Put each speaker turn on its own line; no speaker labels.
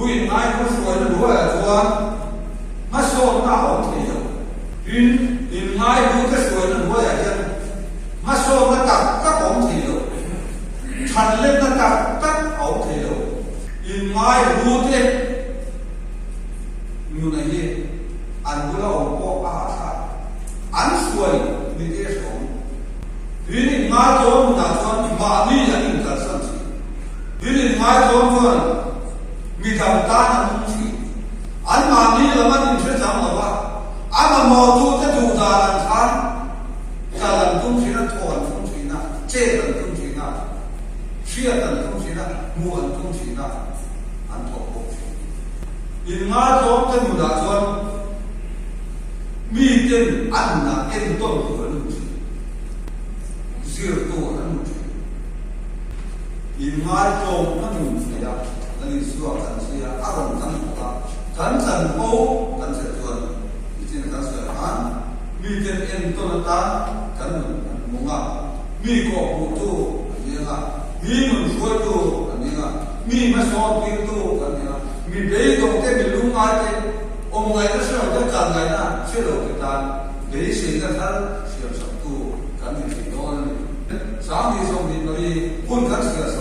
in ai ko suai na lua chuan ma so na om thei lo in ngai lu ka suai na lua ya ma so na ka om thei lo than le na ka om thei lo in ngai lu te nu na ye an bula om ko a tha an suai ni te so in ngai to na chuan ma ni ya in ka san chi in ngai to chuan mi thầm ta là không chỉ anh mà đi là mất mình sẽ chẳng là ba anh mà mò tu cái dù già làm sao già làm không chỉ là thua làm không chỉ là chê làm không chỉ là chia làm không chỉ là mua làm không chỉ là anh thua không chỉ in ngã cho cái mù đã cho mi tiền anh là em tôi của anh chỉ riêng tôi anh chỉ in ngã cho nó dùng cái đóนี่ส่วนกันเสียอารมณ์กันต่างกันสันโบกันเสียส่วนที่นั่นกันเสียหันมีเต็นเอ็นตัวตากันมุงอ่ะมีกบหูตู้อันนี้อ่ะมีมันช่วยตู้อันนี้อ่ะมีมาสอนพิตู้อันนี้อ่ะมีเบย์ตรงเต้มีลุงมาเต้องค์ไงก็เชื่อจะกันไงนะเชื่อเราเป็นการเบย์สิ่งกันทั้งเชื่อสักตู้กันที่โดนสามีสองดีมาดีคุณกันเสียส